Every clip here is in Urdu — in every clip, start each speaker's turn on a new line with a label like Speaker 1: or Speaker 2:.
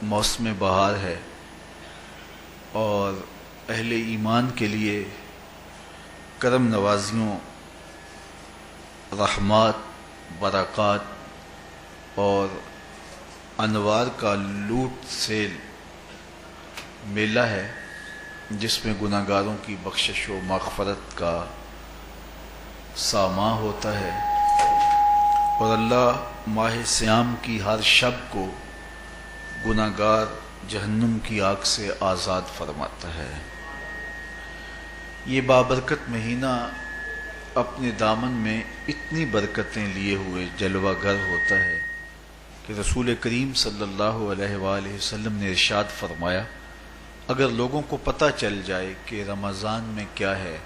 Speaker 1: موسم بہار ہے اور اہل ایمان کے لیے کرم نوازیوں، رحمات، برکات اور انوار کا لوٹ سیل میلہ ہے، جس میں گناہ گاروں کی بخشش و مغفرت کا ساماں ہوتا ہے، اور اللہ ماہ صیام کی ہر شب کو گناہ گار جہنم کی آگ سے آزاد فرماتا ہے۔ یہ بابرکت مہینہ اپنے دامن میں اتنی برکتیں لیے ہوئے جلوہ گر ہوتا ہے کہ رسول کریم صلی اللہ علیہ وآلہ وسلم نے ارشاد فرمایا، اگر لوگوں کو پتہ چل جائے کہ رمضان میں کیا ہے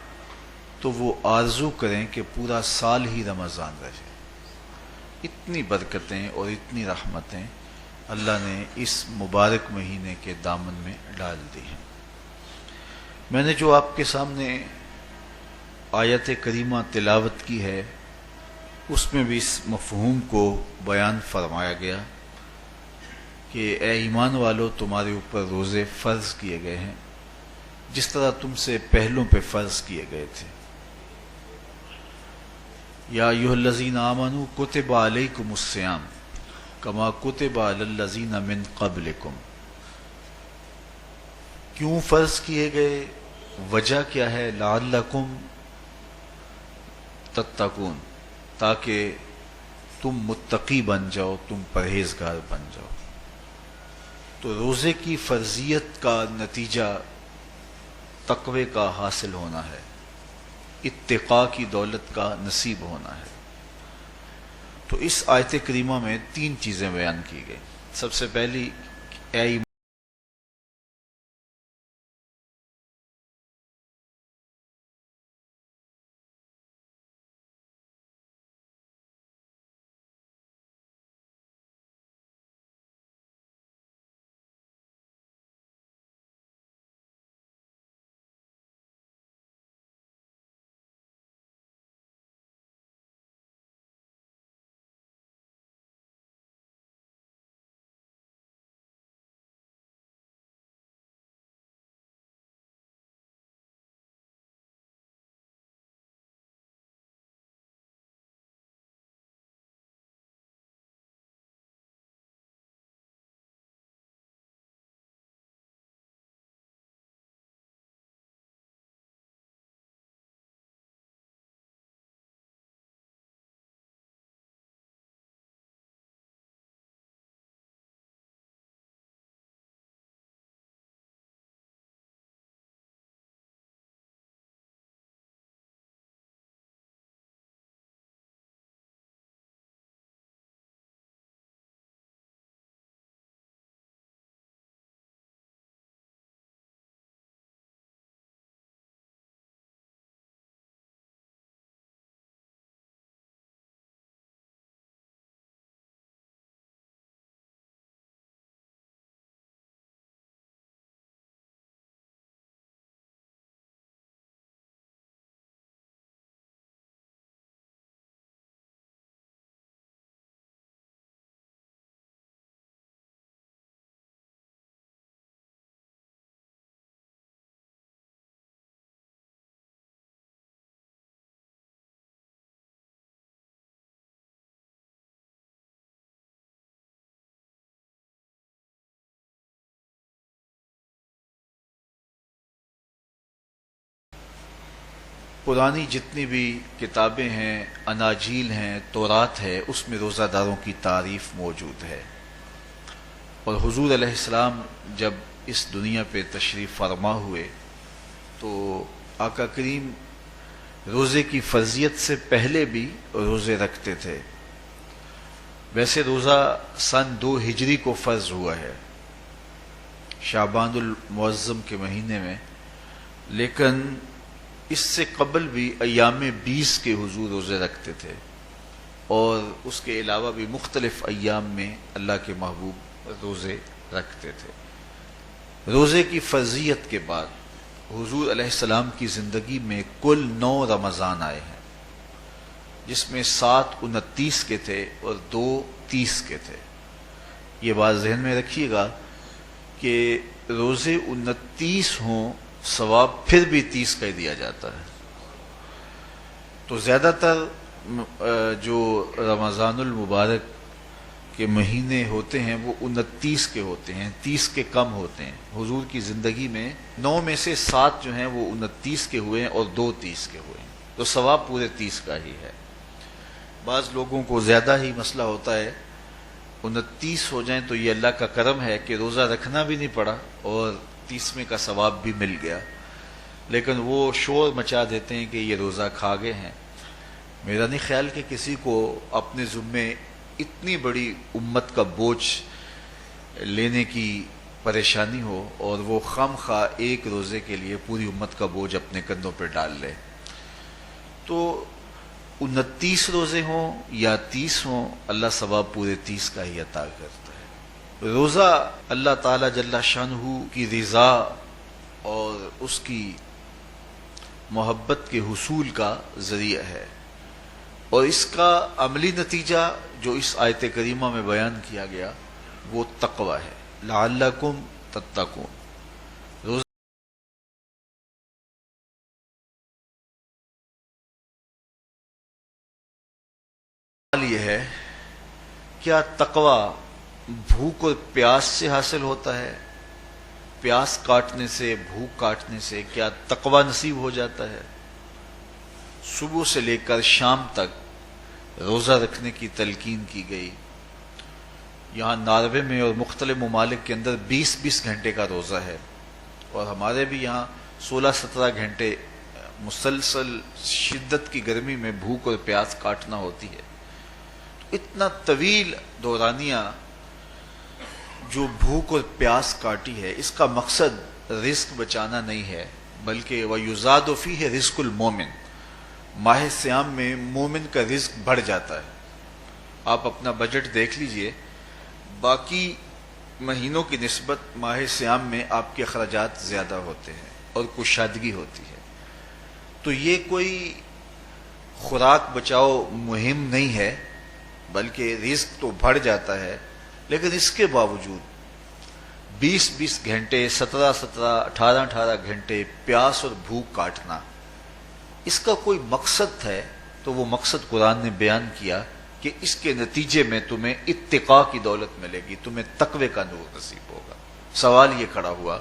Speaker 1: تو وہ آرزو کریں کہ پورا سال ہی رمضان رہے۔ اتنی برکتیں اور اتنی رحمتیں اللہ نے اس مبارک مہینے کے دامن میں ڈال دی ہیں۔ میں نے جو آپ کے سامنے آیت کریمہ تلاوت کی ہے، اس میں بھی اس مفہوم کو بیان فرمایا گیا کہ اے ایمان والو، تمہارے اوپر روزے فرض کیے گئے ہیں جس طرح تم سے پہلوں پہ فرض کیے گئے تھے۔ یا ایھا الذین آمنوا کتب علیکم الصیام کما کتب علی الذین من قبلکم۔ کیوں فرض کیے گئے؟ وجہ کیا ہے؟ لعلکم تتقون، تاکہ تم متقی بن جاؤ، تم پرہیزگار بن جاؤ۔ تو روزے کی فرضیت کا نتیجہ تقوی کا حاصل ہونا ہے، اتقاء کی دولت کا نصیب ہونا ہے۔ تو اس آیت کریمہ میں تین چیزیں بیان کی گئی۔ سب سے پہلی، اے پرانی جتنی بھی کتابیں ہیں، اناجیل ہیں، تورات ہے، اس میں روزہ داروں کی تعریف موجود ہے۔ اور حضور علیہ السلام جب اس دنیا پہ تشریف فرما ہوئے تو آقا کریم روزے کی فرضیت سے پہلے بھی روزے رکھتے تھے۔ ویسے روزہ سن 2 ہجری کو فرض ہوا ہے، شعبان المعظم کے مہینے میں، لیکن اس سے قبل بھی ایام 20 کے حضور روزے رکھتے تھے۔ اور اس کے علاوہ بھی مختلف ایام میں اللہ کے محبوب روزے رکھتے تھے۔ روزے کی فرضیت کے بعد حضور علیہ السلام کی زندگی میں کل 9 رمضان آئے ہیں، جس میں 7 29 کے تھے اور 2 30 کے تھے۔ یہ بات ذہن میں رکھیے گا کہ روزے 29 ہوں ثواب پھر بھی 30 کا ہی دیا جاتا ہے۔ تو زیادہ تر جو رمضان المبارک کے مہینے ہوتے ہیں وہ 29 کے ہوتے ہیں، 30 کے کم ہوتے ہیں۔ حضور کی زندگی میں 9 میں سے 7 جو ہیں وہ 29 کے ہوئے ہیں اور 2 30 کے ہوئے ہیں، تو ثواب پورے 30 کا ہی ہے۔ بعض لوگوں کو زیادہ ہی مسئلہ ہوتا ہے، 29 ہو جائیں تو یہ اللہ کا کرم ہے کہ روزہ رکھنا بھی نہیں پڑا اور 30ویں کا ثواب بھی مل گیا، لیکن وہ شور مچا دیتے ہیں کہ یہ روزہ کھا گئے ہیں۔ میرا نہیں خیال کہ کسی کو اپنے ذمے اتنی بڑی امت کا بوجھ لینے کی پریشانی ہو اور وہ خام خواہ ایک روزے کے لیے پوری امت کا بوجھ اپنے کندھوں پہ ڈال لے۔ تو 29 روزے ہوں یا 30 ہوں، اللہ ثواب پورے 30 کا ہی عطا کرتا ہے۔ روزہ اللہ تعالی جل شانہ کی رضا اور اس کی محبت کے حصول کا ذریعہ ہے، اور اس کا عملی نتیجہ جو اس آیت کریمہ میں بیان کیا گیا وہ تقوی ہے، لعلکم تتقون۔ روزہ یہ ہے، کیا تقوی بھوک اور پیاس سے حاصل ہوتا ہے؟ پیاس کاٹنے سے، بھوک کاٹنے سے کیا تقوی نصیب ہو جاتا ہے؟ صبح سے لے کر شام تک روزہ رکھنے کی تلقین کی گئی۔ یہاں ناروے میں اور مختلف ممالک کے اندر 20 گھنٹے کا روزہ ہے، اور ہمارے بھی یہاں 16-17 گھنٹے مسلسل شدت کی گرمی میں بھوک اور پیاس کاٹنا ہوتی ہے۔ اتنا طویل دورانیہ جو بھوک اور پیاس کاٹی ہے، اس کا مقصد رزق بچانا نہیں ہے، بلکہ وَيُزَادُ فِيهِ رِزْقُ الْمُؤْمِنِ، ماہ سیام میں مومن کا رزق بڑھ جاتا ہے۔ آپ اپنا بجٹ دیکھ لیجئے، باقی مہینوں کی نسبت ماہ سیام میں آپ کے اخراجات زیادہ ہوتے ہیں اور کشادگی ہوتی ہے۔ تو یہ کوئی خوراک بچاؤ مہم نہیں ہے، بلکہ رزق تو بڑھ جاتا ہے، لیکن اس کے باوجود 20 گھنٹے، 17 18 گھنٹے پیاس اور بھوک کاٹنا، اس کا کوئی مقصد ہے تو وہ مقصد قرآن نے بیان کیا کہ اس کے نتیجے میں تمہیں اتقاء کی دولت ملے گی، تمہیں تقوی کا نور نصیب ہوگا۔ سوال یہ کھڑا ہوا،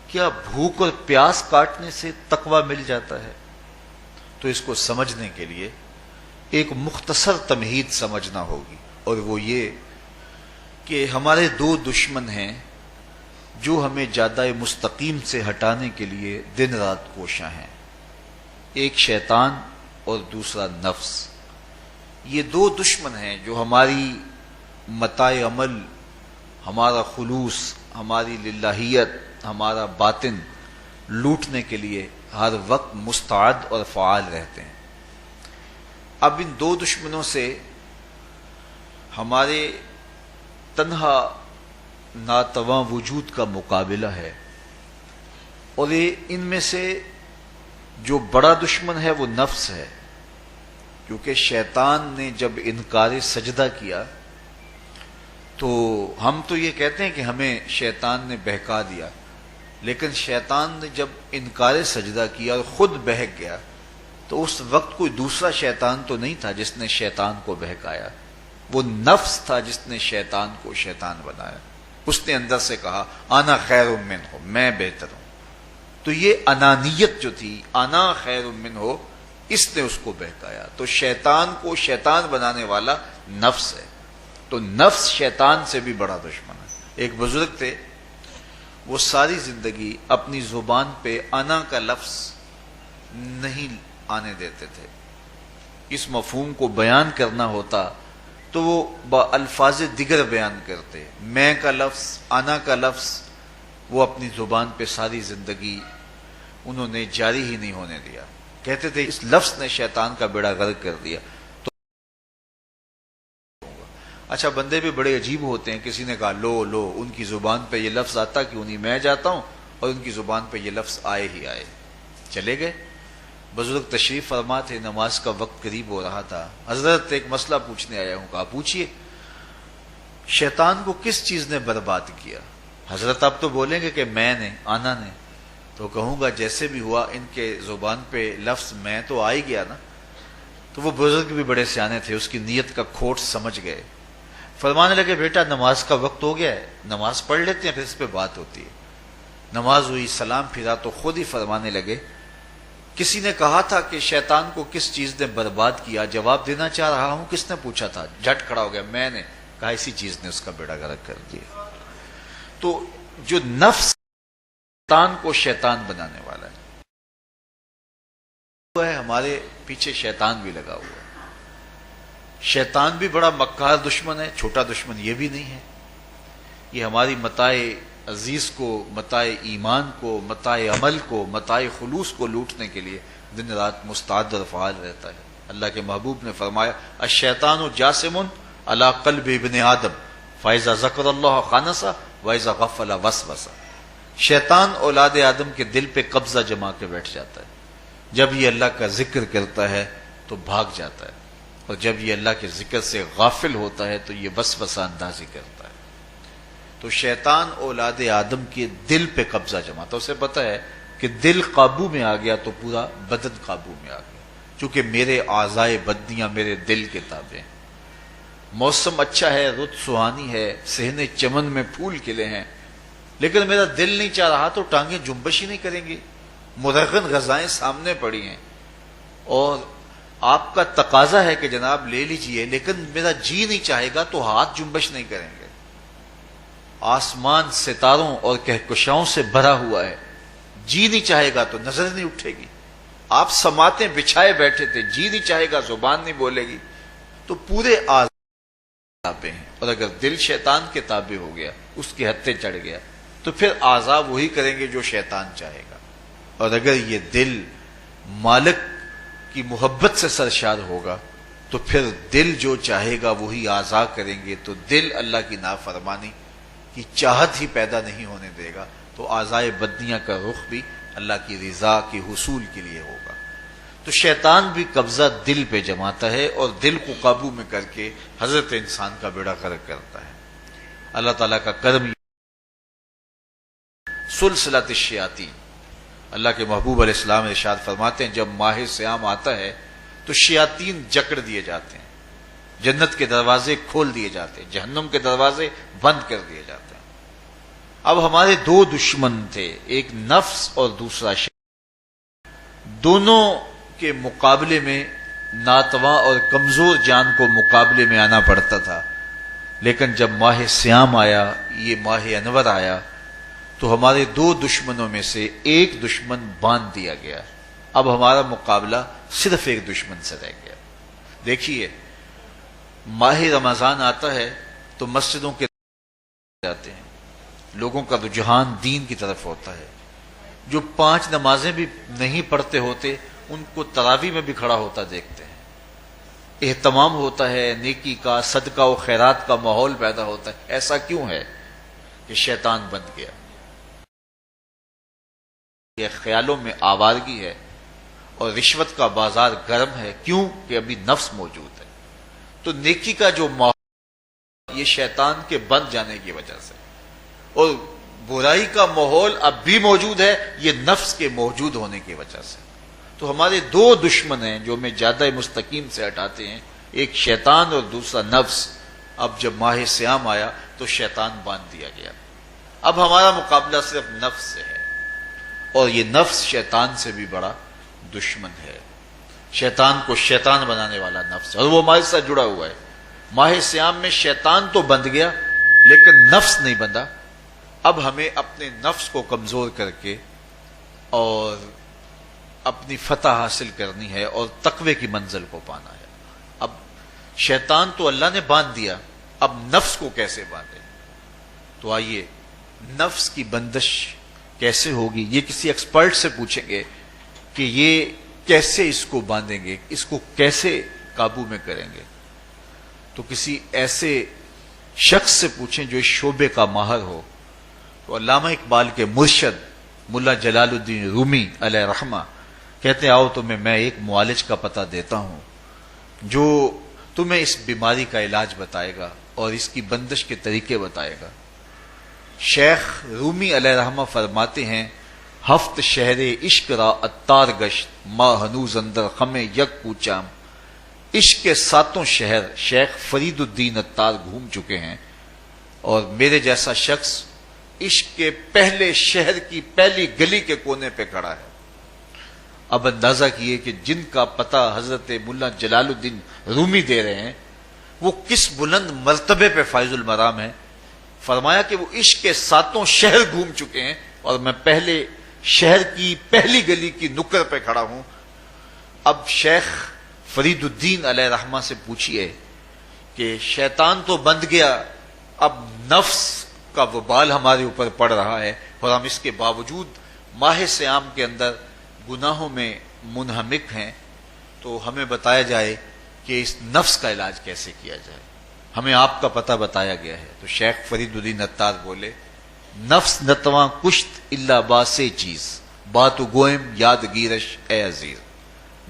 Speaker 1: کیا بھوک اور پیاس کاٹنے سے تقوی مل جاتا ہے؟ تو اس کو سمجھنے کے لیے ایک مختصر تمہید سمجھنا ہوگی، اور وہ یہ کہ ہمارے 2 دشمن ہیں جو ہمیں جادہ مستقیم سے ہٹانے کے لیے دن رات کوشاں ہیں، ایک شیطان اور دوسرا نفس۔ یہ 2 دشمن ہیں جو ہماری متاع عمل، ہمارا خلوص، ہماری للہیت، ہمارا باطن لوٹنے کے لیے ہر وقت مستعد اور فعال رہتے ہیں۔ اب ان 2 دشمنوں سے ہمارے تنہا ناتواں وجود کا مقابلہ ہے، اور ان میں سے جو بڑا دشمن ہے وہ نفس ہے، کیونکہ شیطان نے جب انکار سجدہ کیا تو ہم تو یہ کہتے ہیں کہ ہمیں شیطان نے بہکا دیا، لیکن شیطان نے جب انکار سجدہ کیا اور خود بہک گیا تو اس وقت کوئی دوسرا شیطان تو نہیں تھا جس نے شیطان کو بہکایا، وہ نفس تھا جس نے شیطان کو شیطان بنایا۔ اس نے اندر سے کہا انا خیر منہ، میں بہتر ہوں۔ تو یہ انانیت جو تھی، انا خیر منہ، اس نے اس کو بہکایا۔ تو شیطان کو شیطان بنانے والا نفس ہے، تو نفس شیطان سے بھی بڑا دشمن ہے۔ ایک بزرگ تھے، وہ ساری زندگی اپنی زبان پہ انا کا لفظ نہیں آنے دیتے تھے۔ اس مفہوم کو بیان کرنا ہوتا تو وہ با الفاظ دیگر بیان کرتے، میں کا لفظ، انا کا لفظ، وہ اپنی زبان پہ ساری زندگی انہوں نے جاری ہی نہیں ہونے دیا۔ کہتے تھے اس لفظ نے شیطان کا بیڑا غرق کر دیا۔ اچھا بندے بھی بڑے عجیب ہوتے ہیں، کسی نے کہا لو لو، ان کی زبان پہ یہ لفظ آتا کیوں نہیں، میں جاتا ہوں اور ان کی زبان پہ یہ لفظ آئے ہی آئے، چلے گئے۔ بزرگ تشریف فرما تھے، نماز کا وقت قریب ہو رہا تھا، حضرت ایک مسئلہ پوچھنے آیا ہوں، کہا پوچھئے، شیطان کو کس چیز نے برباد کیا؟ حضرت آپ تو بولیں گے کہ میں نے، آنا نے، تو کہوں گا جیسے بھی ہوا ان کے زبان پہ لفظ میں تو آ ہی گیا نا۔ تو وہ بزرگ بھی بڑے سیانے تھے، اس کی نیت کا کھوٹ سمجھ گئے، فرمانے لگے بیٹا نماز کا وقت ہو گیا ہے، نماز پڑھ لیتے ہیں پھر اس پہ بات ہوتی ہے۔ نماز ہوئی، سلام پھرا تو خود ہی فرمانے لگے کسی نے کہا تھا کہ شیطان کو کس چیز نے برباد کیا، جواب دینا چاہ رہا ہوں کس نے پوچھا تھا، جھٹ کھڑا ہو گیا، میں نے کہا اسی چیز نے اس کا بیڑا غرق کر دیا۔ تو جو نفس شیطان کو شیطان بنانے والا ہے، ہمارے پیچھے شیطان بھی لگا ہوا ہے۔ شیطان بھی بڑا مکار دشمن ہے، چھوٹا دشمن یہ بھی نہیں ہے۔ یہ ہماری متاع عزیز کو، متاع ایمان کو، متاع عمل کو، متاع خلوص کو لوٹنے کے لیے دن رات مستعد اور فعال رہتا ہے۔ اللہ کے محبوب نے فرمایا الشیطان جاسم علی قلب ابن آدم فاذا ذکر اللہ خانس واذا غفل وسوس۔ شیطان اولاد آدم کے دل پہ قبضہ جما کے بیٹھ جاتا ہے، جب یہ اللہ کا ذکر کرتا ہے تو بھاگ جاتا ہے، اور جب یہ اللہ کے ذکر سے غافل ہوتا ہے تو یہ وسوسہ اندازی کرتا ہے۔ تو شیطان اولاد آدم کے دل پہ قبضہ جماتا ہے، اسے پتہ ہے کہ دل قابو میں آ گیا تو پورا بدن قابو میں آ گیا، چونکہ میرے اعضائے بدنیاں میرے دل کے تابع ہیں۔ موسم اچھا ہے، رت سہانی ہے، صحن چمن میں پھول کھلے ہیں، لیکن میرا دل نہیں چاہ رہا تو ٹانگیں جنبش ہی نہیں کریں گی، مرغن غذائیں سامنے پڑی ہیں اور آپ کا تقاضا ہے کہ جناب لے لیجئے، لیکن میرا جی نہیں چاہے گا تو ہاتھ جنبش نہیں کریں گے۔ آسمان ستاروں اور کہکشاؤں سے بھرا ہوا ہے، جی نہیں چاہے گا تو نظر نہیں اٹھے گی۔ آپ سماعتیں بچھائے بیٹھے تھے، جی نہیں چاہے گا زبان نہیں بولے گی، تو پورے تابع ہیں۔ اور اگر دل شیطان کے تابع ہو گیا، اس کے ہتھے چڑھ گیا، تو پھر اعضاء وہی کریں گے جو شیطان چاہے گا۔ اور اگر یہ دل مالک کی محبت سے سرشار ہوگا تو پھر دل جو چاہے گا وہی اعضاء کریں گے، تو دل اللہ کی نافرمانی کی چاہت ہی پیدا نہیں ہونے دے گا، تو اعضائے بدنیاں کا رخ بھی اللہ کی رضا کے حصول کے لیے ہوگا۔ تو شیطان بھی قبضہ دل پہ جماتا ہے اور دل کو قابو میں کر کے حضرت انسان کا بیڑا غرق کرتا ہے۔ اللہ تعالیٰ کا کرم سلسلۃ الشیاطین، اللہ کے محبوب علیہ السلام ارشاد فرماتے ہیں جب ماہ صیام آتا ہے تو شیاطین جکڑ دیے جاتے ہیں، جنت کے دروازے کھول دیے جاتے ہیں، جہنم کے دروازے بند کر دیے جاتے ہیں۔ اب ہمارے دو دشمن تھے، ایک نفس اور دوسرا شیطان، دونوں کے مقابلے میں ناتواں اور کمزور جان کو مقابلے میں آنا پڑتا تھا، لیکن جب ماہ صیام آیا، یہ ماہ انور آیا، تو ہمارے دو دشمنوں میں سے ایک دشمن باندھ دیا گیا۔ اب ہمارا مقابلہ صرف ایک دشمن سے رہ گیا۔ دیکھیے ماہ رمضان آتا ہے تو مسجدوں کے جاتے ہیں، لوگوں کا رجحان دین کی طرف ہوتا ہے، جو 5 نمازیں بھی نہیں پڑھتے ہوتے ان کو تراویح میں بھی کھڑا ہوتا دیکھتے ہیں، اہتمام ہوتا ہے، نیکی کا، صدقہ و خیرات کا ماحول پیدا ہوتا ہے۔ ایسا کیوں ہے کہ شیطان بند گیا؟ یہ خیالوں میں آوارگی ہے اور رشوت کا بازار گرم ہے، کیوں کہ ابھی نفس موجود ہے۔ تو نیکی کا جو ماحول یہ شیطان کے بند جانے کی وجہ سے، اور برائی کا ماحول اب بھی موجود ہے یہ نفس کے موجود ہونے کی وجہ سے۔ تو ہمارے دو دشمن ہیں جو ہمیں زیادہ مستقیم سے ہٹاتے ہیں، ایک شیطان اور دوسرا نفس۔ اب جب ماہ صیام آیا تو شیطان باندھ دیا گیا، اب ہمارا مقابلہ صرف نفس سے ہے، اور یہ نفس شیطان سے بھی بڑا دشمن ہے۔ شیطان کو شیطان بنانے والا نفس ہے، اور وہ ہمارے ساتھ جڑا ہوا ہے۔ ماہ صیام میں شیطان تو بند گیا لیکن نفس نہیں بندھا۔ اب ہمیں اپنے نفس کو کمزور کر کے اور اپنی فتح حاصل کرنی ہے اور تقوی کی منزل کو پانا ہے۔ اب شیطان تو اللہ نے باندھ دیا، اب نفس کو کیسے باندھیں؟ تو آئیے نفس کی بندش کیسے ہوگی یہ کسی ایکسپرٹ سے پوچھیں گے کہ یہ کیسے اس کو باندھیں گے، اس کو کیسے قابو میں کریں گے۔ تو کسی ایسے شخص سے پوچھیں جو اس شعبے کا ماہر ہو. تو علامہ اقبال کے مرشد ملا جلال الدین رومی علیہ رحمہ کہتے ہیں آؤ تمہیں میں ایک معالج کا پتہ دیتا ہوں جو تمہیں اس بیماری کا علاج بتائے گا اور اس کی بندش کے طریقے بتائے گا. شیخ رومی علیہ رحمہ فرماتے ہیں ہفت شہر عشق را اتار گشت ما ہنوز اندر خم یک کوچام. عشق کے 7 شہر شیخ فرید الدین اتار گھوم چکے ہیں اور میرے جیسا شخص عشق کے پہلے شہر کی پہلی گلی کے کونے پہ کھڑا ہے. اب اندازہ کیے کہ جن کا پتہ حضرت ملا جلال الدین رومی دے رہے ہیں وہ کس بلند مرتبے پہ فائز المرام ہے. فرمایا کہ وہ عشق کے 7 شہر گھوم چکے ہیں اور میں پہلے شہر کی پہلی گلی کی نکر پہ کھڑا ہوں. اب شیخ فرید الدین علیہ رحمہ سے پوچھئے کہ شیطان تو بند گیا، اب نفس کا وبال ہمارے اوپر پڑ رہا ہے اور ہم اس کے باوجود ماہ صیام کے اندر گناہوں میں منہمک ہیں، تو ہمیں بتایا جائے کہ اس نفس کا علاج کیسے کیا جائے. ہمیں آپ کا پتہ بتایا گیا ہے. تو شیخ فرید الدین اتار بولے نفس نتواں کشت اللہ باسے چیز بات گوئم یاد گیرش اے عزیز.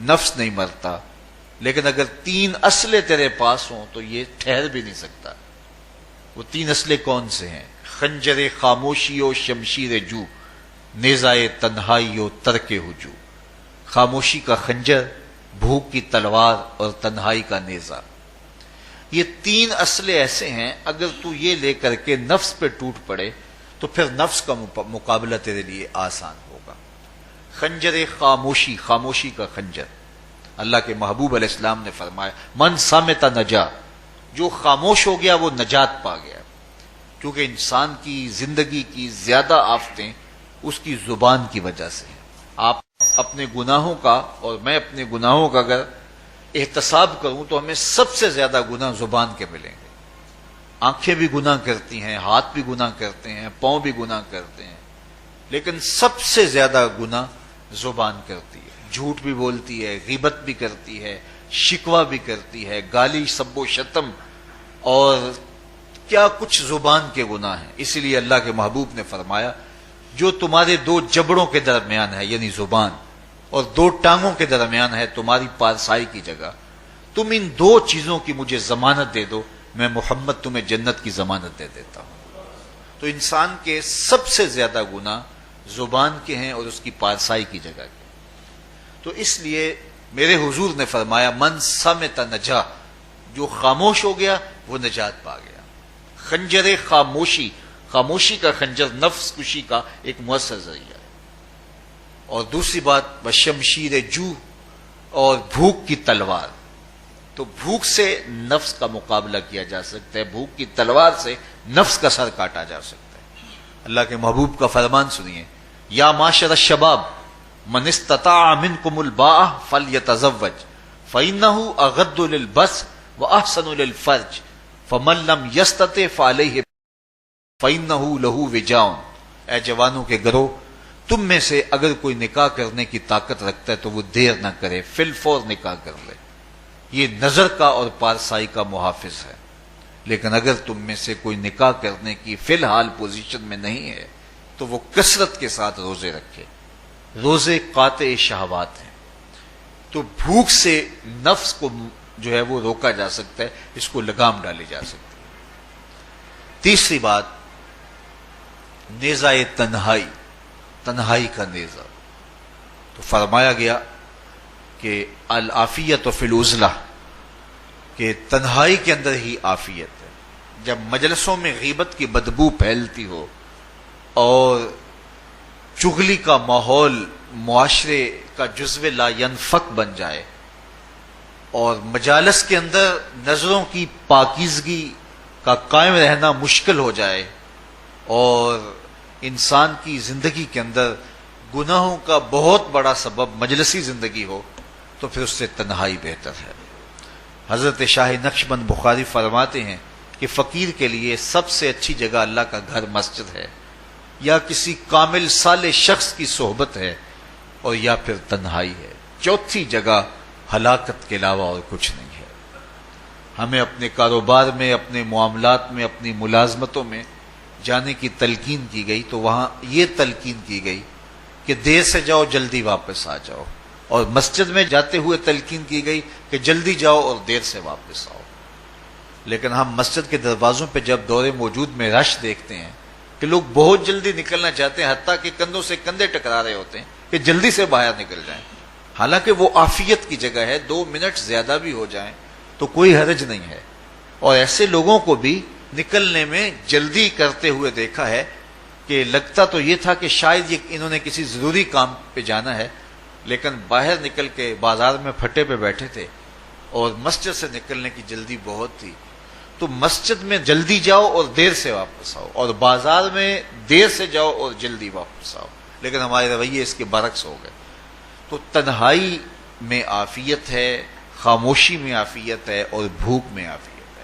Speaker 1: نفس نہیں مرتا لیکن اگر 3 اسلحے تیرے پاس ہوں تو یہ ٹھہر بھی نہیں سکتا. وہ 3 اسلحے کون سے ہیں؟ خنجر خاموشی و شمشیر جو، نیزائے تنہائی و ترک ہجو. خاموشی کا خنجر، بھوک کی تلوار اور تنہائی کا نیزہ. یہ 3 اسلحے ایسے ہیں اگر تو یہ لے کر کے نفس پہ ٹوٹ پڑے تو پھر نفس کا مقابلہ تیرے لیے آسان ہوگا. خنجر خاموشی، خاموشی کا خنجر. اللہ کے محبوب علیہ السلام نے فرمایا من صامت نجا، جو خاموش ہو گیا وہ نجات پا گیا. کیونکہ انسان کی زندگی کی زیادہ آفتیں اس کی زبان کی وجہ سے ہیں. آپ اپنے گناہوں کا اور میں اپنے گناہوں کا اگر احتساب کروں تو ہمیں سب سے زیادہ گناہ زبان کے ملیں گے. آنکھیں بھی گناہ کرتی ہیں، ہاتھ بھی گناہ کرتے ہیں، پاؤں بھی گناہ کرتے ہیں، لیکن سب سے زیادہ گناہ زبان کرتی ہے. جھوٹ بھی بولتی ہے، غیبت بھی کرتی ہے، شکوہ بھی کرتی ہے، گالی سب و شتم اور کیا کچھ زبان کے گناہ ہیں. اسی لیے اللہ کے محبوب نے فرمایا جو تمہارے 2 جبڑوں کے درمیان ہے یعنی زبان اور 2 ٹانگوں کے درمیان ہے تمہاری پارسائی کی جگہ، تم ان 2 چیزوں کی مجھے ضمانت دے دو، میں محمد تمہیں جنت کی ضمانت دے دیتا ہوں. تو انسان کے سب سے زیادہ گناہ زبان کے ہیں اور اس کی پارسائی کی جگہ کے. تو اس لیے میرے حضور نے فرمایا من صامت نجا، جو خاموش ہو گیا وہ نجات پا گیا. خنجر خاموشی، خاموشی کا خنجر نفس کشی کا ایک مؤثر ذریعہ ہے. اور دوسری بات بشمشیر جو، اور بھوک کی تلوار. تو بھوک سے نفس کا مقابلہ کیا جا سکتا ہے، بھوک کی تلوار سے نفس کا سر کاٹا جا سکتا ہے. اللہ کے محبوب کا فرمان سنیے یا معاشر الشباب من استطاع منکم الباء فلیتزوج فإنہ اغض للبصر واحسن للفرج فمن لم یستطع فعلیہ فإنہ لہ وجاء. اے جوانوں کے گروہ، تم میں سے اگر کوئی نکاح کرنے کی طاقت رکھتا ہے تو وہ دیر نہ کرے، فی الفور نکاح کر لے. یہ نظر کا اور پارسائی کا محافظ ہے. لیکن اگر تم میں سے کوئی نکاح کرنے کی فی الحال پوزیشن میں نہیں ہے تو وہ کثرت کے ساتھ روزے رکھے. روزے قاطع شہوات ہیں. تو بھوک سے نفس کو جو ہے وہ روکا جا سکتا ہے، اس کو لگام ڈالی جا سکتی ہے. تیسری بات نیزہ تنہائی، تنہائی کا نیزہ. تو فرمایا گیا کہ العافیت فی العزلہ، کہ تنہائی کے اندر ہی عافیت ہے. جب مجلسوں میں غیبت کی بدبو پھیلتی ہو اور چغلی کا ماحول معاشرے کا جزو لا ینفک بن جائے اور مجالس کے اندر نظروں کی پاکیزگی کا قائم رہنا مشکل ہو جائے اور انسان کی زندگی کے اندر گناہوں کا بہت بڑا سبب مجلسی زندگی ہو تو پھر اس سے تنہائی بہتر ہے. حضرت شاہ نقشبند بخاری فرماتے ہیں کہ فقیر کے لیے سب سے اچھی جگہ اللہ کا گھر مسجد ہے، یا کسی کامل صالح شخص کی صحبت ہے، اور یا پھر تنہائی ہے. چوتھی جگہ ہلاکت کے علاوہ اور کچھ نہیں ہے. ہمیں اپنے کاروبار میں، اپنے معاملات میں، اپنی ملازمتوں میں جانے کی تلقین کی گئی تو وہاں یہ تلقین کی گئی کہ دیر سے جاؤ جلدی واپس آ جاؤ، اور مسجد میں جاتے ہوئے تلقین کی گئی کہ جلدی جاؤ اور دیر سے واپس آؤ۔ لیکن ہم مسجد کے دروازوں پہ جب دور موجود میں رش دیکھتے ہیں کہ لوگ بہت جلدی نکلنا چاہتے ہیں، حتیٰ کہ کندھوں سے کندھے ٹکرا رہے ہوتے ہیں کہ جلدی سے باہر نکل جائیں، حالانکہ وہ عافیت کی جگہ ہے، 2 منٹ زیادہ بھی ہو جائیں تو کوئی حرج نہیں ہے۔ اور ایسے لوگوں کو بھی نکلنے میں جلدی کرتے ہوئے دیکھا ہے کہ لگتا تو یہ تھا کہ شاید انہوں نے کسی ضروری کام پہ جانا ہے، لیکن باہر نکل کے بازار میں پھٹے پہ بیٹھے تھے اور مسجد سے نکلنے کی جلدی بہت تھی۔ تو مسجد میں جلدی جاؤ اور دیر سے واپس آؤ، اور بازار میں دیر سے جاؤ اور جلدی واپس آؤ، لیکن ہمارے رویے اس کے برعکس ہو گئے۔ تو تنہائی میں عافیت ہے، خاموشی میں عافیت ہے، اور بھوک میں عافیت ہے،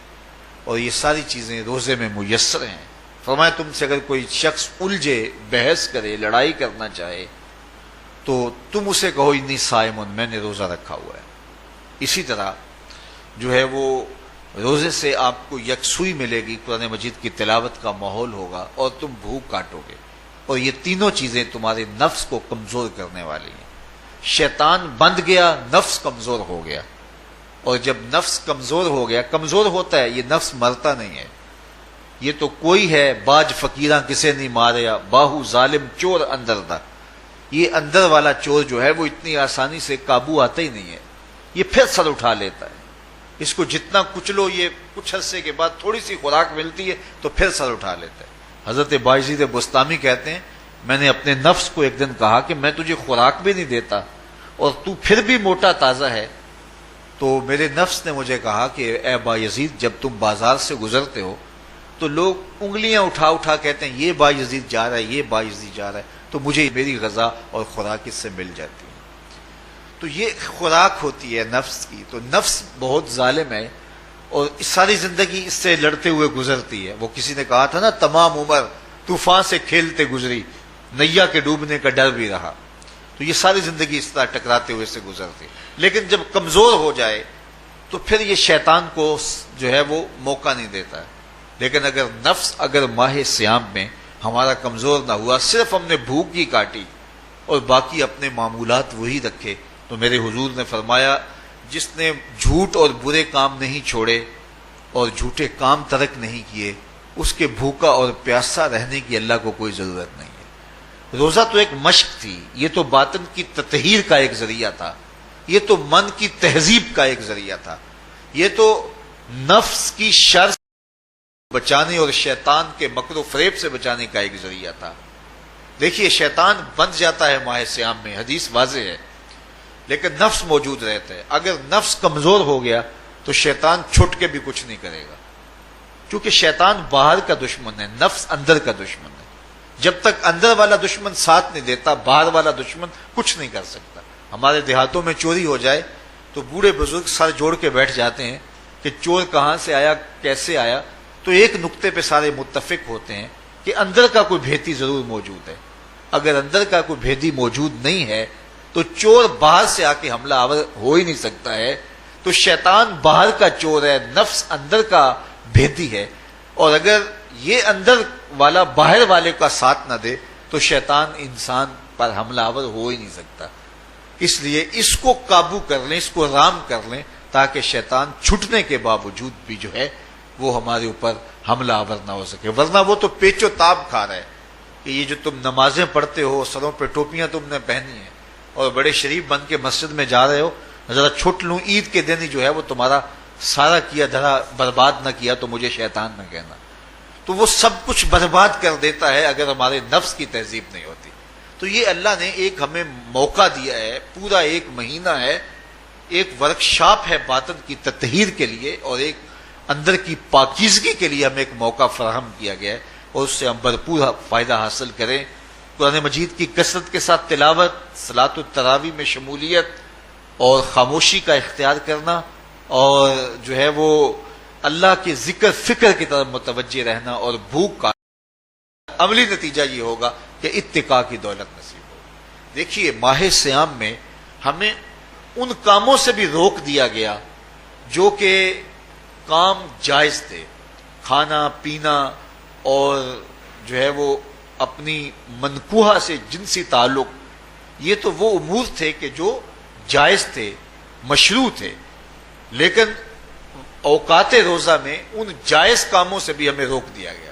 Speaker 1: اور یہ ساری چیزیں روزے میں میسر ہیں۔ فرمایا تم سے اگر کوئی شخص الجھے، بحث کرے، لڑائی کرنا چاہے تو تم اسے کہو انی صائم، میں نے روزہ رکھا ہوا ہے۔ اسی طرح جو ہے وہ روزے سے آپ کو یکسوئی ملے گی، قرآن مجید کی تلاوت کا ماحول ہوگا، اور تم بھوک کاٹو گے، اور یہ تینوں چیزیں تمہارے نفس کو کمزور کرنے والی ہیں۔ شیطان بند گیا، نفس کمزور ہو گیا، اور جب نفس کمزور ہو گیا، کمزور ہوتا ہے، یہ نفس مرتا نہیں ہے۔ یہ تو کوئی ہے باج فقیراں کسے نہیں ماریا، باہو ظالم چور اندر دا، یہ اندر والا چور جو ہے وہ اتنی آسانی سے قابو آتا ہی نہیں ہے، یہ پھر سر اٹھا لیتا ہے۔ اس کو جتنا کچلو، یہ کچھ عرصے کے بعد تھوڑی سی خوراک ملتی ہے تو پھر سر اٹھا لیتا ہے۔ حضرت بایزید بستامی کہتے ہیں میں نے اپنے نفس کو ایک دن کہا کہ میں تجھے خوراک بھی نہیں دیتا اور تو پھر بھی موٹا تازہ ہے، تو میرے نفس نے مجھے کہا کہ اے بایزید جب تم بازار سے گزرتے ہو تو لوگ انگلیاں اٹھا اٹھا کہتے ہیں یہ بایزید جا رہا ہے، یہ بایزید جا رہا ہے، تو مجھے میری غذا اور خوراک اس سے مل جاتی ہے۔ تو یہ خوراک ہوتی ہے نفس کی۔ تو نفس بہت ظالم ہے اور ساری زندگی اس سے لڑتے ہوئے گزرتی ہے۔ وہ کسی نے کہا تھا نا تمام عمر طوفان سے کھیلتے گزری، نیا کے ڈوبنے کا ڈر بھی رہا۔ تو یہ ساری زندگی اس طرح ٹکراتے ہوئے سے گزرتی، لیکن جب کمزور ہو جائے تو پھر یہ شیطان کو جو ہے وہ موقع نہیں دیتا ہے۔ لیکن اگر نفس اگر ماہ صیام میں ہمارا کمزور نہ ہوا، صرف ہم نے بھوک ہی کاٹی اور باقی اپنے معمولات وہی رکھے، تو میرے حضور نے فرمایا جس نے جھوٹ اور برے کام نہیں چھوڑے اور جھوٹے کام ترک نہیں کیے، اس کے بھوکا اور پیاسا رہنے کی اللہ کو کوئی ضرورت نہیں ہے۔ روزہ تو ایک مشق تھی، یہ تو باطن کی تطہیر کا ایک ذریعہ تھا، یہ تو من کی تہذیب کا ایک ذریعہ تھا، یہ تو نفس کی شر سے بچانے اور شیطان کے مکر و فریب سے بچانے کا ایک ذریعہ تھا۔ دیکھیے شیطان بند جاتا ہے ماہ صیام میں، حدیث واضح ہے، لیکن نفس موجود رہتا ہے۔ اگر نفس کمزور ہو گیا تو شیطان چھٹ کے بھی کچھ نہیں کرے گا، کیونکہ شیطان باہر کا دشمن ہے، نفس اندر کا دشمن ہے۔ جب تک اندر والا دشمن ساتھ نہیں دیتا، باہر والا دشمن کچھ نہیں کر سکتا۔ ہمارے دیہاتوں میں چوری ہو جائے تو بوڑھے بزرگ سر جوڑ کے بیٹھ جاتے ہیں کہ چور کہاں سے آیا، کیسے آیا، تو ایک نقطے پہ سارے متفق ہوتے ہیں کہ اندر کا کوئی بھیتی ضرور موجود ہے۔ اگر اندر کا کوئی بھیتی موجود نہیں ہے تو چور باہر سے آ کے حملہ آور ہو ہی نہیں سکتا ہے۔ تو شیطان باہر کا چور ہے، نفس اندر کا بھیتی ہے، اور اگر یہ اندر والا باہر والے کا ساتھ نہ دے تو شیطان انسان پر حملہ آور ہو ہی نہیں سکتا۔ اس لیے اس کو قابو کر لیں، اس کو رام کر لیں، تاکہ شیطان چھٹنے کے باوجود بھی جو ہے وہ ہمارے اوپر حملہ آور نہ ہو سکے۔ ورنہ وہ تو پیچ و تاب کھا رہا ہے کہ یہ جو تم نمازیں پڑھتے ہو، سروں پہ ٹوپیاں تم نے پہنی ہیں اور بڑے شریف بن کے مسجد میں جا رہے ہو، ذرا چھٹ لوں عید کے دن ہی جو ہے وہ تمہارا سارا کیا دھرا برباد نہ کیا تو مجھے شیطان نہ کہنا۔ تو وہ سب کچھ برباد کر دیتا ہے اگر ہمارے نفس کی تہذیب نہیں ہوتی۔ تو یہ اللہ نے ایک ہمیں موقع دیا ہے، پورا ایک مہینہ ہے، ایک ورکشاپ ہے باطن کی تطہیر کے لیے اور ایک اندر کی پاکیزگی کے لیے ہمیں ایک موقع فراہم کیا گیا ہے، اور اس سے ہم بھرپور فائدہ حاصل کریں۔ قرآن مجید کی کثرت کے ساتھ تلاوت، صلاۃ التراویح میں شمولیت اور خاموشی کا اختیار کرنا، اور جو ہے وہ اللہ کے ذکر فکر کی طرف متوجہ رہنا، اور بھوک کا عملی نتیجہ یہ ہوگا کہ اتقاء کی دولت نصیب ہوگی۔ دیکھیے ماہ صیام میں ہمیں ان کاموں سے بھی روک دیا گیا جو کہ کام جائز تھے، کھانا پینا اور جو ہے وہ اپنی منکوحہ سے جنسی تعلق، یہ تو وہ امور تھے کہ جو جائز تھے، مشروع تھے، لیکن اوقات روزہ میں ان جائز کاموں سے بھی ہمیں روک دیا گیا۔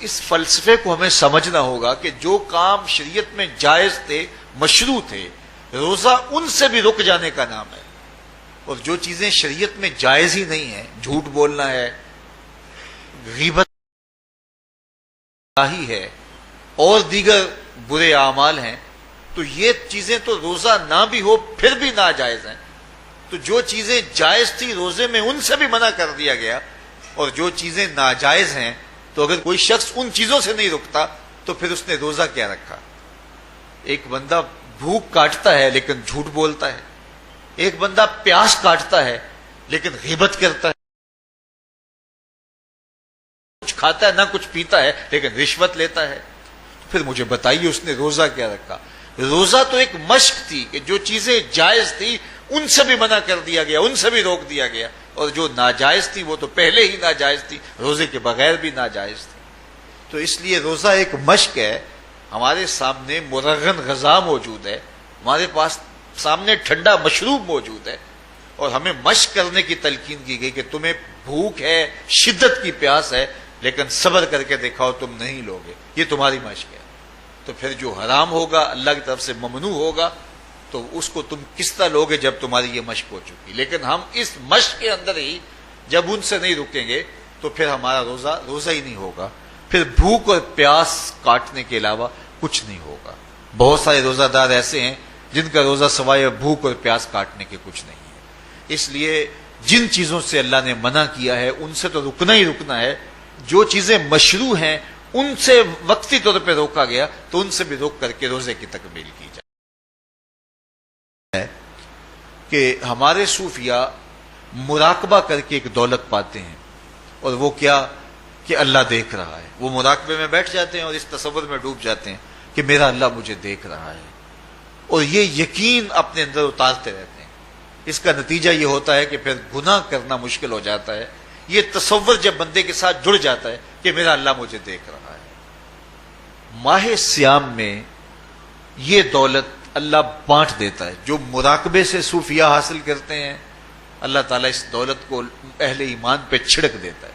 Speaker 1: اس فلسفے کو ہمیں سمجھنا ہوگا کہ جو کام شریعت میں جائز تھے، مشروع تھے، روزہ ان سے بھی رک جانے کا نام ہے، اور جو چیزیں شریعت میں جائز ہی نہیں ہیں، جھوٹ بولنا ہے، غیبت ہی ہے اور دیگر برے اعمال ہیں، تو یہ چیزیں تو روزہ نہ بھی ہو پھر بھی ناجائز ہیں۔ تو جو چیزیں جائز تھی روزے میں ان سے بھی منع کر دیا گیا، اور جو چیزیں ناجائز ہیں تو اگر کوئی شخص ان چیزوں سے نہیں رکتا تو پھر اس نے روزہ کیا رکھا؟ ایک بندہ بھوک کاٹتا ہے لیکن جھوٹ بولتا ہے، ایک بندہ پیاس کاٹتا ہے لیکن غیبت کرتا ہے، کچھ کھاتا ہے نہ کچھ پیتا ہے لیکن رشوت لیتا ہے، پھر مجھے بتائیے اس نے روزہ کیا رکھا؟ روزہ تو ایک مشق تھی کہ جو چیزیں جائز تھی ان سے بھی منع کر دیا گیا، ان سے بھی روک دیا گیا، اور جو ناجائز تھی وہ تو پہلے ہی ناجائز تھی، روزے کے بغیر بھی ناجائز تھی۔ تو اس لیے روزہ ایک مشق ہے۔ ہمارے سامنے مرغن غذا موجود ہے، ہمارے پاس سامنے ٹھنڈا مشروب موجود ہے، اور ہمیں مشق کرنے کی تلقین کی گئی کہ تمہیں بھوک ہے، شدت کی پیاس ہے، لیکن صبر کر کے دکھاؤ تم نہیں لوگے، یہ تمہاری مشق ہے۔ تو پھر جو حرام ہوگا، اللہ کی طرف سے ممنوع ہوگا، تو اس کو تم کس طرح لوگے جب تمہاری یہ مشق ہو چکی؟ لیکن ہم اس مشق کے اندر ہی جب ان سے نہیں رکیں گے تو پھر ہمارا روزہ ہی نہیں ہوگا، پھر بھوک اور پیاس کاٹنے کے علاوہ کچھ نہیں ہوگا۔ بہت سارے روزہ دار ایسے ہیں جن کا روزہ سوائے بھوک اور پیاس کاٹنے کے کچھ نہیں ہے۔ اس لیے جن چیزوں سے اللہ نے منع کیا ہے ان سے تو رکنا ہی رکنا ہے، جو چیزیں مشروع ہیں ان سے وقتی طور پہ روکا گیا تو ان سے بھی روک کر کے روزے کی تکمیل کی جائے۔ کہ ہمارے صوفیاء مراقبہ کر کے ایک دولت پاتے ہیں، اور وہ کیا کہ اللہ دیکھ رہا ہے۔ وہ مراقبے میں بیٹھ جاتے ہیں اور اس تصور میں ڈوب جاتے ہیں کہ میرا اللہ مجھے دیکھ رہا ہے، اور یہ یقین اپنے اندر اتارتے رہتے ہیں۔ اس کا نتیجہ یہ ہوتا ہے کہ پھر گناہ کرنا مشکل ہو جاتا ہے۔ یہ تصور جب بندے کے ساتھ جڑ جاتا ہے کہ میرا اللہ مجھے دیکھ رہا ہے، ماہ سیام میں یہ دولت اللہ بانٹ دیتا ہے۔ جو مراقبے سے صوفیاء حاصل کرتے ہیں، اللہ تعالیٰ اس دولت کو اہل ایمان پہ چھڑک دیتا ہے۔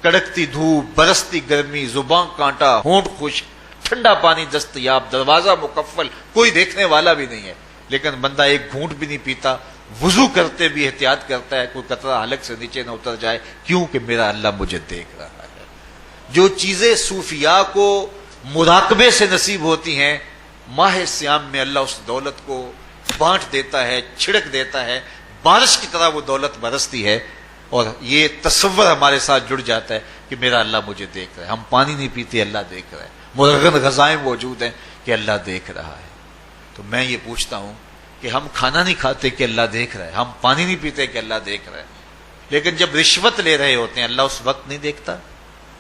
Speaker 1: کڑکتی دھوپ، برستی گرمی، زباں کانٹا، ہونٹ خشک، ٹھنڈا پانی دستیاب، دروازہ مکفل، کوئی دیکھنے والا بھی نہیں ہے، لیکن بندہ ایک گھونٹ بھی نہیں پیتا، وضو کرتے بھی احتیاط کرتا ہے کوئی قطرہ حلق سے نیچے نہ اتر جائے، کیوں کہ میرا اللہ مجھے دیکھ رہا ہے۔ جو چیزیں صوفیاء کو مراقبے سے نصیب ہوتی ہیں، ماہ سیام میں اللہ اس دولت کو بانٹ دیتا ہے، چھڑک دیتا ہے، بارش کی طرح وہ دولت برستی ہے، اور یہ تصور ہمارے ساتھ جڑ جاتا ہے کہ میرا اللہ مجھے دیکھ رہا ہے۔ ہم پانی نہیں پیتے، اللہ دیکھ رہا ہے، مرغن غذائیں موجود ہیں کہ اللہ دیکھ رہا ہے۔ تو میں یہ پوچھتا ہوں کہ ہم کھانا نہیں کھاتے کہ اللہ دیکھ رہا ہے، ہم پانی نہیں پیتے کہ اللہ دیکھ رہا ہے، لیکن جب رشوت لے رہے ہوتے ہیں اللہ اس وقت نہیں دیکھتا؟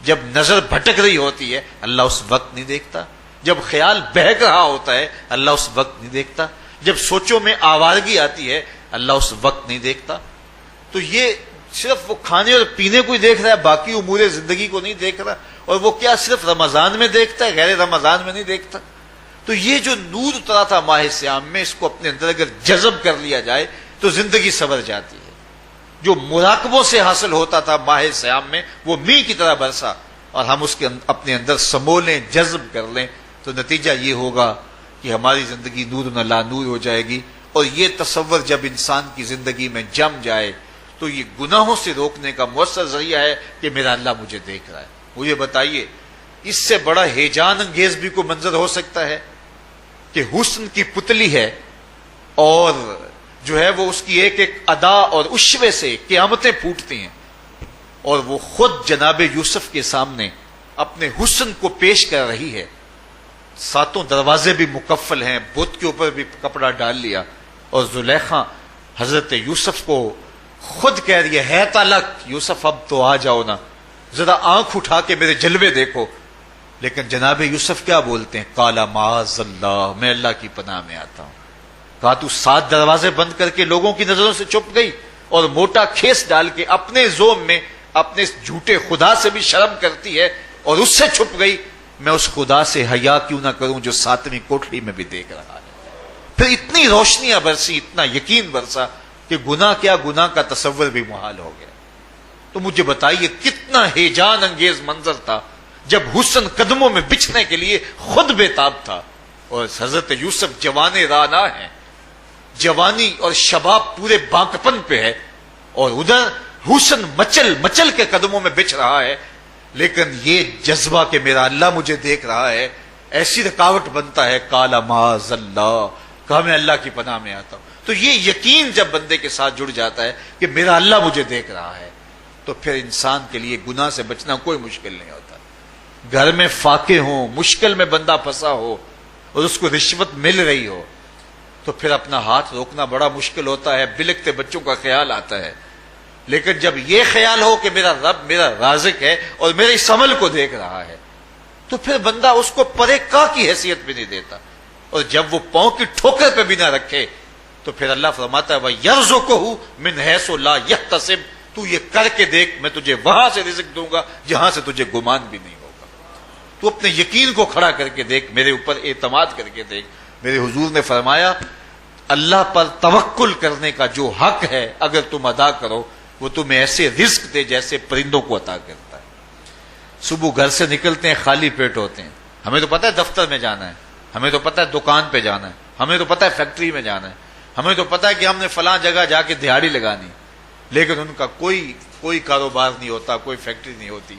Speaker 1: جب نظر بھٹک رہی ہوتی ہے اللہ اس وقت نہیں دیکھتا؟ جب خیال بہک رہا ہوتا ہے اللہ اس وقت نہیں دیکھتا؟ جب سوچوں میں آوارگی آتی ہے اللہ اس وقت نہیں دیکھتا؟ تو یہ صرف وہ کھانے اور پینے کو ہی دیکھ رہا ہے، باقی امور زندگی کو نہیں دیکھ رہا، اور وہ کیا صرف رمضان میں دیکھتا ہے، غیر رمضان میں نہیں دیکھتا؟ تو یہ جو نور اترا تھا ماہ سیام میں، اس کو اپنے اندر اگر جذب کر لیا جائے تو زندگی سنور جاتی ہے۔ جو مراقبوں سے حاصل ہوتا تھا ماہ سیام میں، وہ میਂہ کی طرح برسا، اور ہم اس کے اپنے اندر سمولیں، جذب کر لیں، تو نتیجہ یہ ہوگا کہ ہماری زندگی نور نہ لا نور ہو جائے گی۔ اور یہ تصور جب انسان کی زندگی میں جم جائے تو یہ گناہوں سے روکنے کا مؤثر ذریعہ ہے کہ میرا اللہ مجھے دیکھ رہا ہے۔ مجھے بتائیے اس سے بڑا ہیجان انگیز بھی کوئی منظر ہو سکتا ہے کہ حسن کی پتلی ہے، اور جو ہے وہ اس کی ایک ایک ادا اور اشوے سے قیامتیں پھوٹتی ہیں، اور وہ خود جناب یوسف کے سامنے اپنے حسن کو پیش کر رہی ہے، ساتوں دروازے بھی مکفل ہیں، بت کے اوپر بھی کپڑا ڈال لیا، اور زلیخا حضرت یوسف کو خود کہہ رہی ہے تالک یوسف اب تو آ جاؤ نا، ذرا آنکھ اٹھا کے میرے جلوے دیکھو۔ لیکن جناب یوسف کیا بولتے ہیں؟ قال معاذ اللہ، میں اللہ کی پناہ میں آتا ہوں۔ کہا تو 7 دروازے بند کر کے لوگوں کی نظروں سے چھپ گئی، اور موٹا کھیس ڈال کے اپنے زوم میں اپنے اس جھوٹے خدا سے بھی شرم کرتی ہے اور اس سے چھپ گئی، میں اس خدا سے حیا کیوں نہ کروں جو ساتویں کوٹھڑی میں بھی دیکھ رہا ہے۔ پھر اتنی روشنیاں برسی، اتنا یقین برسا کہ گناہ کیا، گناہ کا تصور بھی محال ہو گیا۔ تو مجھے بتائیے کتنا ہیجان انگیز منظر تھا جب حسن قدموں میں بچھنے کے لیے خود بےتاب تھا، اور حضرت یوسف جوان رانا ہیں، جوانی اور شباب پورے بانکپن پہ ہے، اور ادھر حسن مچل مچل کے قدموں میں بچھ رہا ہے، لیکن یہ جذبہ کہ میرا اللہ مجھے دیکھ رہا ہے ایسی رکاوٹ بنتا ہے، قال معاذ اللہ، کہا میں اللہ کی پناہ میں آتا ہوں۔ تو یہ یقین جب بندے کے ساتھ جڑ جاتا ہے کہ میرا اللہ مجھے دیکھ رہا ہے، تو پھر انسان کے لیے گناہ سے بچنا کوئی مشکل نہیں ہوتا۔ گھر میں فاقے ہوں، مشکل میں بندہ پھنسا ہو اور اس کو رشوت مل رہی ہو، تو پھر اپنا ہاتھ روکنا بڑا مشکل ہوتا ہے، بلکتے بچوں کا خیال آتا ہے۔ لیکن جب یہ خیال ہو کہ میرا رب میرا رازق ہے اور میرے اس عمل کو دیکھ رہا ہے، تو پھر بندہ اس کو پرے کا کی حیثیت بھی نہیں دیتا، اور جب وہ پاؤں کی ٹھوکر پہ بھی نہ رکھے تو پھر اللہ فرماتا ہے وَيَرْزُقُهُ مِنْ حَيْثُ لَا يَحْتَسِبُ، تو یہ کر کے دیکھ، میں تجھے وہاں سے رزق دوں گا جہاں سے تجھے گمان بھی نہیں ہوگا۔ تو اپنے یقین کو کھڑا کر کے دیکھ، میرے اوپر اعتماد کر کے دیکھ۔ میرے حضور نے فرمایا اللہ پر توکل کرنے کا جو حق ہے اگر تم ادا کرو، وہ تمہیں ایسے رزق دے جیسے پرندوں کو عطا کرتا ہے۔ صبح گھر سے نکلتے ہیں خالی پیٹ ہوتے ہیں، ہمیں تو پتہ ہے دفتر میں جانا ہے، ہمیں تو پتہ ہے دکان پہ جانا ہے، ہمیں تو پتہ ہے فیکٹری میں جانا ہے، ہمیں تو پتہ ہے کہ ہم نے فلاں جگہ جا کے دہاڑی لگانی، لیکن ان کا کوئی کاروبار نہیں ہوتا، کوئی فیکٹری نہیں ہوتی۔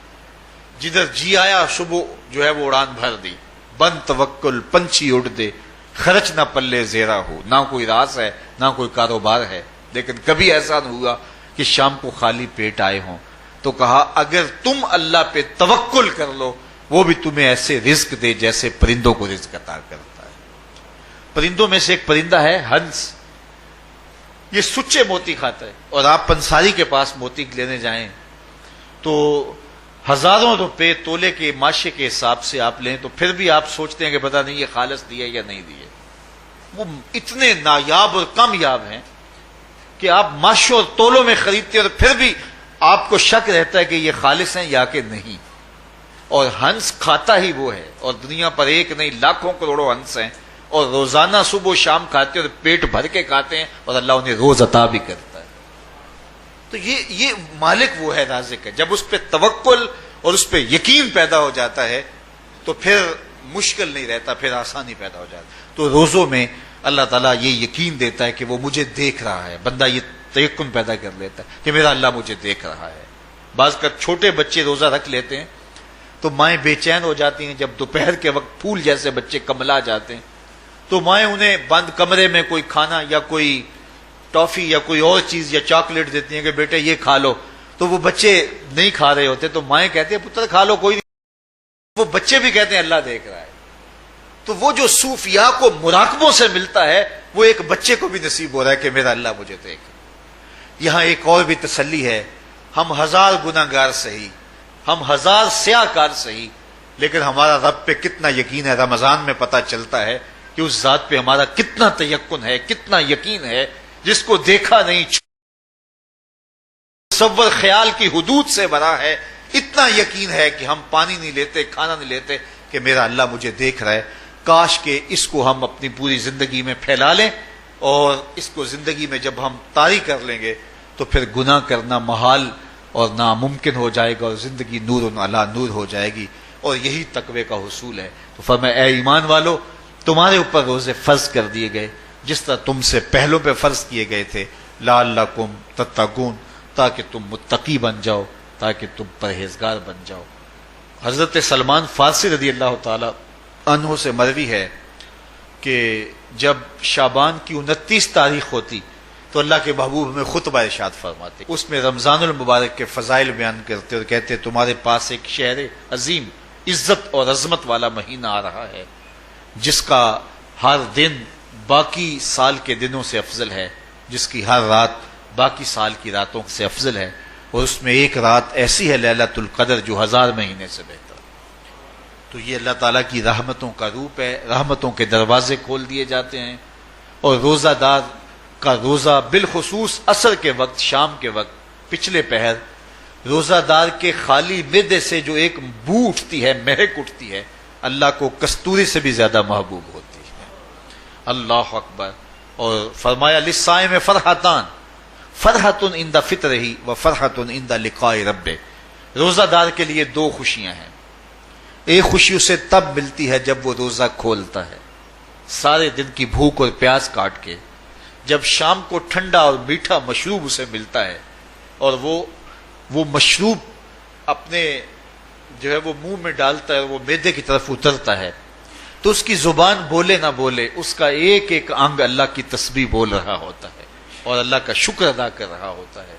Speaker 1: جدھر جی آیا صبح جو ہے وہ اڑان بھر دی، بند توکل پنچھی اڑ دے، خرچ نہ پلے زیرا ہو، نہ کوئی راس ہے نہ کوئی کاروبار ہے۔ لیکن کبھی ایسا نہ ہوا کہ شام کو خالی پیٹ آئے ہوں۔ تو کہا اگر تم اللہ پہ توکل کر لو، وہ بھی تمہیں ایسے رزق دے جیسے پرندوں کو رزق عطا کرتا ہے۔ پرندوں میں سے ایک پرندہ ہے ہنس، یہ سچے موتی کھاتا ہے، اور آپ پنساری کے پاس موتی لینے جائیں تو ہزاروں روپے تولے کے ماشے کے حساب سے آپ لیں تو پھر بھی آپ سوچتے ہیں کہ پتہ نہیں یہ خالص دیے یا نہیں دیے۔ وہ اتنے نایاب اور کامیاب ہیں کہ آپ ماشوں اور تولوں میں خریدتے ہیں اور پھر بھی آپ کو شک رہتا ہے کہ یہ خالص ہیں یا کہ نہیں۔ اور ہنس کھاتا ہی وہ ہے، اور دنیا پر ایک نہیں لاکھوں کروڑوں ہنس ہیں، اور روزانہ صبح و شام کھاتے ہیں اور پیٹ بھر کے کھاتے ہیں، اور اللہ انہیں روز عطا بھی کرتا ہے۔ تو یہ مالک وہ ہے، رازق ہے۔ جب اس پہ توکل اور اس پہ یقین پیدا ہو جاتا ہے تو پھر مشکل نہیں رہتا، پھر آسانی پیدا ہو جاتا ہے۔ تو روزوں میں اللہ تعالیٰ یہ یقین دیتا ہے کہ وہ مجھے دیکھ رہا ہے، بندہ یہ تیقن پیدا کر لیتا ہے کہ میرا اللہ مجھے دیکھ رہا ہے۔ بعض کا چھوٹے بچے روزہ رکھ لیتے ہیں تو مائیں بے چین ہو جاتی ہیں، جب دوپہر کے وقت پھول جیسے بچے کملا جاتے ہیں تو مائیں انہیں بند کمرے میں کوئی کھانا یا کوئی ٹافی یا کوئی اور چیز یا چاکلیٹ دیتی ہیں کہ بیٹے یہ کھا لو، تو وہ بچے نہیں کھا رہے ہوتے تو مائیں کہتے ہیں پتر کھا لو کوئی نہیں، وہ بچے بھی کہتے ہیں اللہ دیکھ رہا ہے۔ تو وہ جو صوفیاء کو مراقبوں سے ملتا ہے وہ ایک بچے کو بھی نصیب ہو رہا ہے کہ میرا اللہ مجھے دیکھ۔ یہاں ایک اور بھی تسلی ہے، ہم ہزار گناہ گار سہی، ہم ہزار سیاہ کار سہی، لیکن ہمارا رب پہ کتنا یقین ہے رمضان میں پتہ چلتا ہے کہ اس ذات پہ ہمارا کتنا تیقن ہے، کتنا یقین ہے، جس کو دیکھا نہیں، تصور خیال کی حدود سے بڑا ہے۔ اتنا یقین ہے کہ ہم پانی نہیں لیتے، کھانا نہیں لیتے کہ میرا اللہ مجھے دیکھ رہا ہے۔ کاش کہ اس کو ہم اپنی پوری زندگی میں پھیلا لیں، اور اس کو زندگی میں جب ہم طاری کر لیں گے تو پھر گناہ کرنا محال اور ناممکن ہو جائے گا، اور زندگی نور علی نور ہو جائے گی، اور یہی تقوی کا حصول ہے۔ تو فرمایا اے ایمان والو، تمہارے اوپر روزے فرض کر دیے گئے جس طرح تم سے پہلوں پہ فرض کیے گئے تھے، لعلکم تتقون، تاکہ تم متقی بن جاؤ، تاکہ تم پرہیزگار بن جاؤ۔ حضرت سلمان فارسی رضی اللہ تعالی عنہ سے مروی ہے کہ جب شعبان کی 29 تاریخ ہوتی تو اللہ کے محبوب ہمیں خطبہ ارشاد فرماتے، اس میں رمضان المبارک کے فضائل بیان کرتے اور کہتے تمہارے پاس ایک شہر عظیم عزت اور عظمت والا مہینہ آ رہا ہے، جس کا ہر دن باقی سال کے دنوں سے افضل ہے، جس کی ہر رات باقی سال کی راتوں سے افضل ہے، اور اس میں ایک رات ایسی ہے لیلۃ القدر جو 1000 مہینے سے بہتر۔ تو یہ اللہ تعالیٰ کی رحمتوں کا روپ ہے، رحمتوں کے دروازے کھول دیے جاتے ہیں، اور روزہ دار کا روزہ بالخصوص عصر کے وقت، شام کے وقت، پچھلے پہر، روزہ دار کے خالی معدے سے جو ایک بو اٹھتی ہے، مہک اٹھتی ہے، اللہ کو کستوری سے بھی زیادہ محبوب ہوتی ہے۔ اللہ اکبر۔ اور فرمایا للصائم فرحتان، فرحۃ عند فطرہ و فرحۃ عند لقاء ربہ، روزہ دار کے لیے دو خوشیاں ہیں۔ ایک خوشی اسے تب ملتی ہے جب وہ روزہ کھولتا ہے، سارے دن کی بھوک اور پیاس کاٹ کے، جب شام کو ٹھنڈا اور میٹھا مشروب اسے ملتا ہے اور وہ مشروب اپنے جو ہے وہ منہ میں ڈالتا ہے، وہ معدے کی طرف اترتا ہے، تو اس کی زبان بولے نہ بولے اس کا ایک ایک انگ اللہ کی تسبیح بول رہا ہوتا ہے اور اللہ کا شکر ادا کر رہا ہوتا ہے۔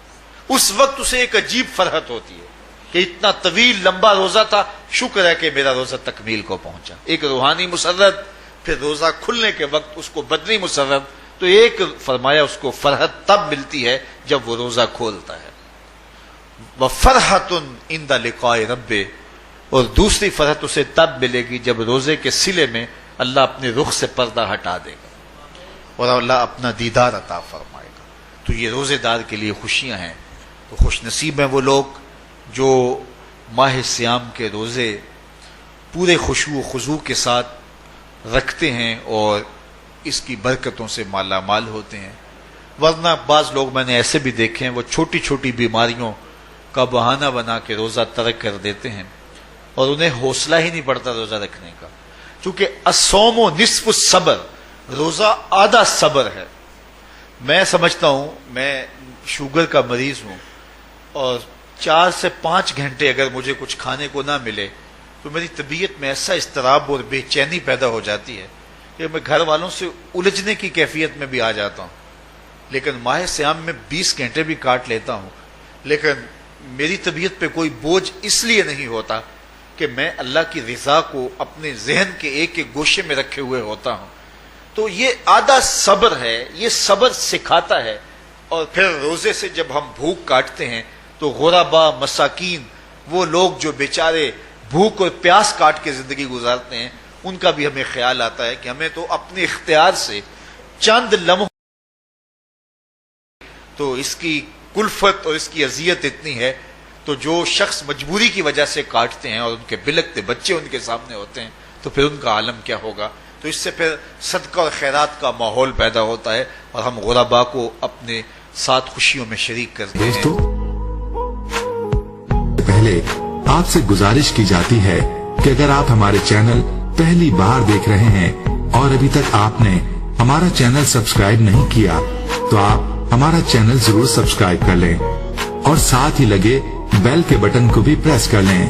Speaker 1: اس وقت اسے ایک عجیب فرحت ہوتی ہے کہ اتنا طویل لمبا روزہ تھا، شکر ہے کہ میرا روزہ تکمیل کو پہنچا۔ ایک روحانی مسرت، پھر روزہ کھلنے کے وقت اس کو بدنی مسرت، تو ایک فرمایا اس کو فرحت تب ملتی ہے جب وہ روزہ کھولتا ہے۔ وَفَرْحَةٌ عِنْدَ لِقَاءِ رَبِّهِ، اور دوسری فرحت اسے تب ملے گی جب روزے کے صلے میں اللہ اپنے رخ سے پردہ ہٹا دے گا اور اللہ اپنا دیدار عطا فرمائے گا۔ تو یہ روزے دار کے لیے خوشیاں ہیں۔ تو خوش نصیب ہیں وہ لوگ جو ماہ سیام کے روزے پورے خشوع و خضوع کے ساتھ رکھتے ہیں اور اس کی برکتوں سے مالا مال ہوتے ہیں۔ ورنہ بعض لوگ میں نے ایسے بھی دیکھے ہیں، وہ چھوٹی چھوٹی بیماریوں کا بہانہ بنا کے روزہ ترک کر دیتے ہیں اور انہیں حوصلہ ہی نہیں پڑتا روزہ رکھنے کا، چونکہ الصوم نصف الصبر، روزہ آدھا صبر ہے۔ میں سمجھتا ہوں، میں شوگر کا مریض ہوں اور 4 سے 5 گھنٹے اگر مجھے کچھ کھانے کو نہ ملے تو میری طبیعت میں ایسا اضطراب اور بے چینی پیدا ہو جاتی ہے کہ میں گھر والوں سے الجھنے کی کیفیت میں بھی آ جاتا ہوں۔ لیکن ماہ سیام میں 20 گھنٹے بھی کاٹ لیتا ہوں، لیکن میری طبیعت پہ کوئی بوجھ اس لیے نہیں ہوتا کہ میں اللہ کی رضا کو اپنے ذہن کے ایک ایک گوشے میں رکھے ہوئے ہوتا ہوں۔ تو یہ آدھا صبر ہے، یہ صبر سکھاتا ہے۔ اور پھر روزے سے جب ہم بھوک کاٹتے ہیں تو غربا، مساکین، وہ لوگ جو بیچارے بھوک اور پیاس کاٹ کے زندگی گزارتے ہیں، ان کا بھی ہمیں خیال آتا ہے کہ ہمیں تو اپنے اختیار سے چند لمحوں، تو اس کی کلفت اور اس کی اذیت اتنی ہے، تو جو شخص مجبوری کی وجہ سے کاٹتے ہیں اور ان کے بلکتے بچے ان کے سامنے ہوتے ہیں تو پھر ان کا عالم کیا ہوگا۔ تو اس سے پھر صدقہ اور خیرات کا ماحول پیدا ہوتا ہے اور ہم غربا کو اپنے ساتھ خوشیوں میں شریک کرتے ہیں۔
Speaker 2: دوستو، پہلے آپ سے گزارش کی جاتی ہے کہ اگر آپ ہمارے چینل پہلی بار دیکھ رہے ہیں اور ابھی تک آپ نے ہمارا چینل سبسکرائب نہیں کیا تو آپ ہمارا چینل ضرور سبسکرائب کر لیں اور ساتھ ہی لگے بیل کے بٹن کو بھی پریس کر لیں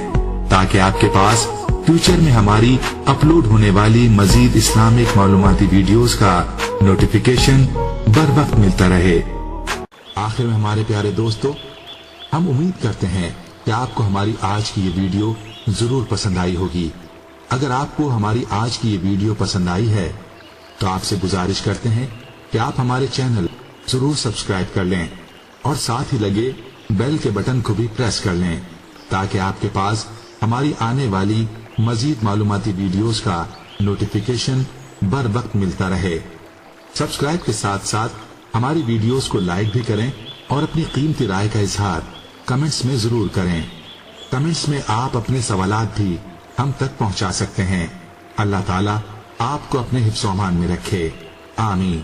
Speaker 2: تاکہ آپ کے پاس فیوچر میں ہماری اپلوڈ ہونے والی مزید اسلامک معلوماتی ویڈیوز کا نوٹیفیکیشن بر وقت ملتا رہے۔ آخر میں ہمارے پیارے دوستو، ہم امید کرتے ہیں کہ آپ کو ہماری آج کی یہ ویڈیو ضرور پسند آئی ہوگی۔ اگر آپ کو ہماری آج کی یہ ویڈیو پسند آئی ہے تو آپ سے گزارش کرتے ہیں کہ آپ ہمارے چینل ضرور سبسکرائب کر لیں اور ساتھ ہی لگے بیل کے بٹن کو بھی پریس کر لیں تاکہ آپ کے پاس ہماری آنے والی مزید معلوماتی ویڈیوز کا نوٹیفیکیشن بر وقت ملتا رہے۔ سبسکرائب کے ساتھ ساتھ ہماری ویڈیوز کو لائک بھی کریں اور اپنی قیمتی رائے کا اظہار کمنٹس میں ضرور کریں۔ کمنٹس میں آپ اپنے سوالات بھی ہم تک پہنچا سکتے ہیں۔ اللہ تعالیٰ آپ کو اپنے حفظ و امان میں رکھے، آمین۔